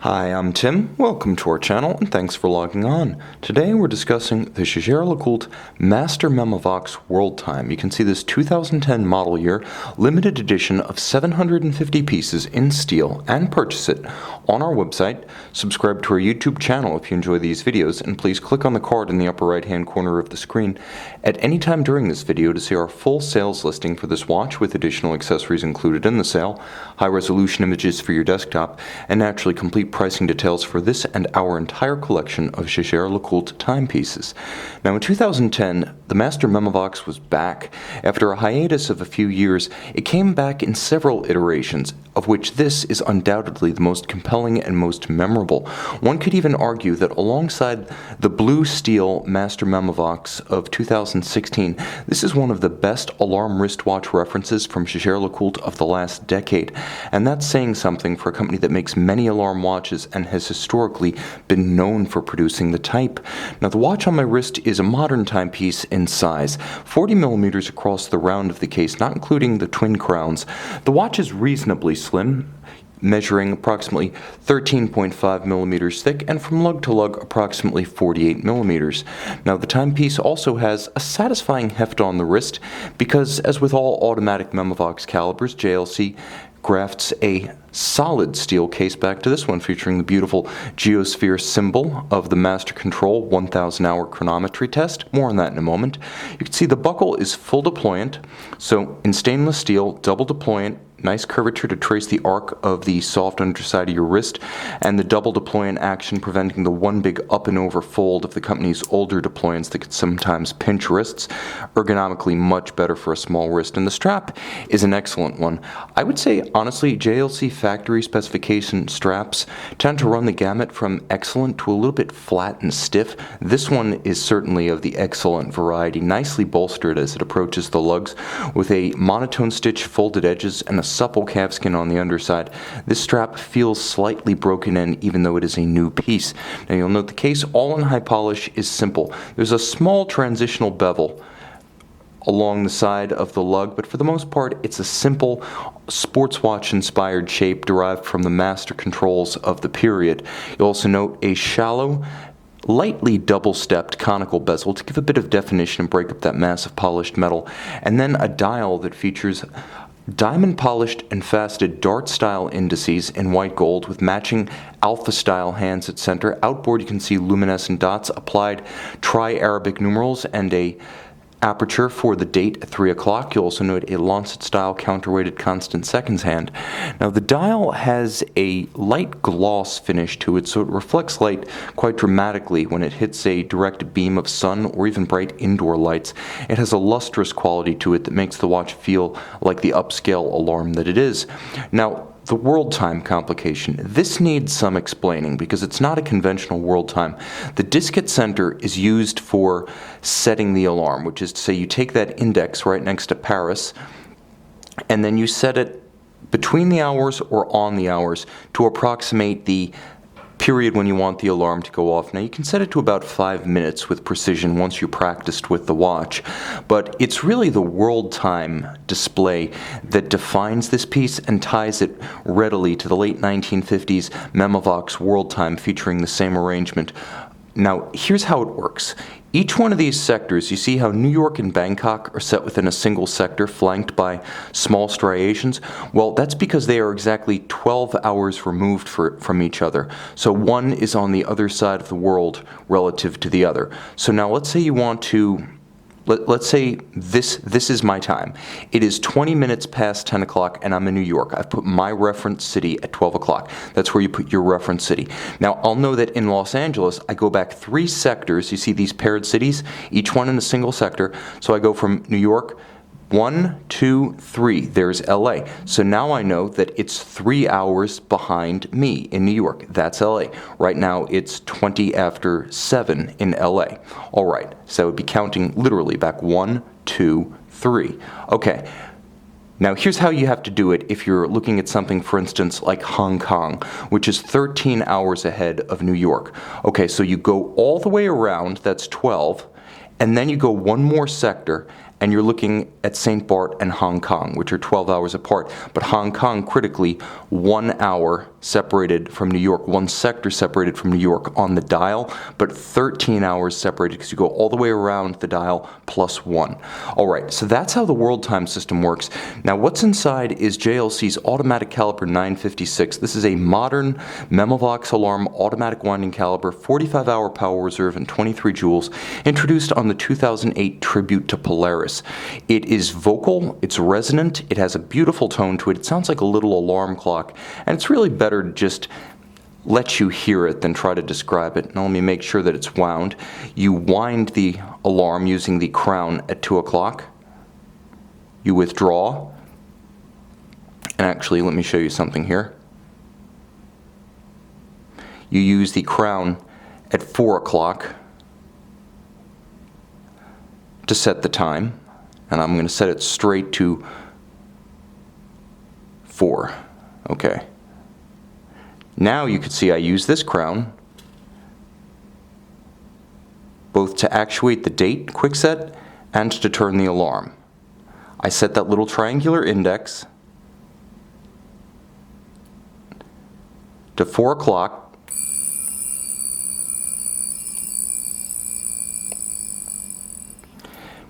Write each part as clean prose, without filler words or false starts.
Hi, I'm Tim. Welcome to our channel and thanks for logging on. Today we're discussing the Jaeger-LeCoultre Master Memovox World Time. You can see this 2010 model year limited edition of 750 pieces in steel and purchase it on our website. Subscribe to our YouTube channel if you enjoy these videos, and please click on the card in the upper right hand corner of the screen at any time during this video to see our full sales listing for this watch with additional accessories included in the sale, high resolution images for your desktop, and naturally complete pricing details for this and our entire collection of Jaeger-LeCoultre timepieces. Now in 2010, the Master Memovox was back. After a hiatus of a few years, it came back in several iterations, of which this is undoubtedly the most compelling and most memorable. One could even argue that alongside the blue steel Master Memovox of 2016, this is one of the best alarm wristwatch references from Jaeger-LeCoultre of the last decade, and that's saying something for a company that makes many alarm watches and has historically been known for producing the type. Now the watch on my wrist is a modern timepiece in size, 40 millimeters across the round of the case, not including the twin crowns. The watch is reasonably slim, measuring approximately 13.5 millimeters thick and from lug to lug approximately 48 millimeters. Now the timepiece also has a satisfying heft on the wrist because, as with all automatic Memovox calibers, JLC grafts a solid steel case back to this one, featuring the beautiful geosphere symbol of the Master Control 1000-hour chronometry test. More on that in a moment. You can see the buckle is full deployant, so in stainless steel, double deployant, nice curvature to trace the arc of the soft underside of your wrist, and the double deployant action preventing the one big up and over fold of the company's older deployants that could sometimes pinch wrists. Ergonomically much better for a small wrist, and the strap is an excellent one. I would say, honestly, JLC factory specification straps tend to run the gamut from excellent to a little bit flat and stiff. This one is certainly of the excellent variety, nicely bolstered as it approaches the lugs with a monotone stitch, folded edges, and a supple calfskin on the underside. This strap feels slightly broken in even though it is a new piece. Now you'll note the case, all in high polish, is simple. There's a small transitional bevel along the side of the lug, but for the most part it's a simple sports watch inspired shape derived from the master controls of the period. You'll also note a shallow, lightly double-stepped conical bezel to give a bit of definition and break up that mass of polished metal, and then a dial that features diamond polished and faceted dart style indices in white gold with matching alpha style hands at center. Outboard you can see luminescent dots, applied tri-Arabic numerals, and a aperture for the date at 3 o'clock. You'll also note a lancet style counterweighted constant seconds hand. Now the dial has a light gloss finish to it, so it reflects light quite dramatically when it hits a direct beam of sun or even bright indoor lights. It has a lustrous quality to it that makes the watch feel like the upscale alarm that it is. Now the world time complication. This needs some explaining because it's not a conventional world time. The diskette center is used for setting the alarm, which is to say you take that index right next to Paris and then you set it between the hours or on the hours to approximate the period when you want the alarm to go off. Now you can set it to about 5 minutes with precision once you're practiced with the watch, but it's really the world time display that defines this piece and ties it readily to the late 1950s Memovox world time featuring the same arrangement. Now here's how it works. Each one of these sectors, you see how New York and Bangkok are set within a single sector flanked by small striations? Well, that's because they are exactly 12 hours removed from each other. So one is on the other side of the world relative to the other. So now let's say you want to, let's say this is my time. It is 20 minutes past 10 o'clock and I'm in New York. I've put my reference city at 12 o'clock. That's where you put your reference city. Now I'll know that in Los Angeles I go back 3 sectors. You see these paired cities, each one in a single sector. So I go from New York, 1, 2, 3, there's LA. So now I know that it's 3 hours behind me in New York. That's LA. Right now it's 20 after 7 in LA. All right, so I would be counting literally back 1, 2, 3. Okay. Now here's how you have to do it if you're looking at something, for instance, like Hong Kong, which is 13 hours ahead of New York. Okay, so you go all the way around, that's 12, and then you go one more sector, and you're looking at St. Bart and Hong Kong, which are 12 hours apart. But Hong Kong, critically, 1 hour separated from New York, one sector separated from New York on the dial, but 13 hours separated because you go all the way around the dial plus 1. All right, so that's how the world time system works. Now, what's inside is JLC's automatic caliper 956. This is a modern Memovox alarm automatic winding caliper, 45-hour power reserve, and 23 joules, introduced on the 2008 tribute to Polaris. It is vocal, it's resonant, it has a beautiful tone to it. It sounds like a little alarm clock, and it's really better to just let you hear it than try to describe it. Now let me make sure that it's wound. You wind the alarm using the crown at 2 o'clock. You withdraw. And actually, let me show you something here. You use the crown at 4 o'clock to set the time. And I'm going to set it straight to 4. Okay. Now you can see I use this crown both to actuate the date quickset and to turn the alarm. I set that little triangular index to 4 o'clock.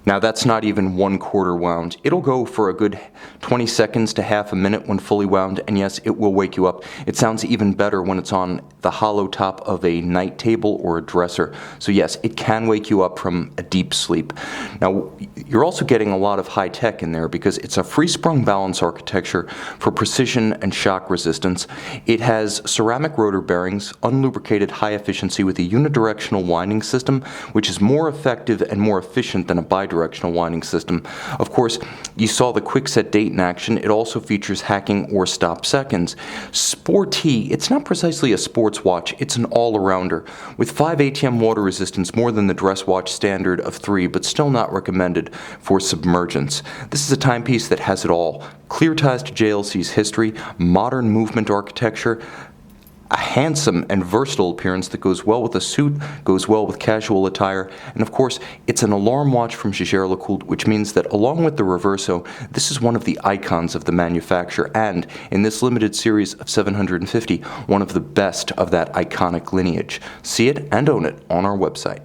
Now that's not even 1/4 wound. It'll go for a good 20 seconds to half a minute when fully wound, and yes, it will wake you up. It sounds even better when it's on the hollow top of a night table or a dresser. So yes, it can wake you up from a deep sleep. Now, you're also getting a lot of high tech in there because it's a free-sprung balance architecture for precision and shock resistance. It has ceramic rotor bearings, unlubricated high efficiency with a unidirectional winding system, which is more effective and more efficient than a bidirectional winding system. Of course, you saw the quick set date in action. It also features hacking or stop seconds. Sporty, it's not precisely a sports watch, it's an all-arounder. With 5 ATM water resistance, more than the dress watch standard of 3, but still not recommended for submergence. This is a timepiece that has it all. Clear ties to JLC's history, modern movement architecture, a handsome and versatile appearance that goes well with a suit, goes well with casual attire, and of course, it's an alarm watch from Jaeger-LeCoultre, which means that along with the Reverso, this is one of the icons of the manufacturer, and in this limited series of 750, one of the best of that iconic lineage. See it and own it on our website.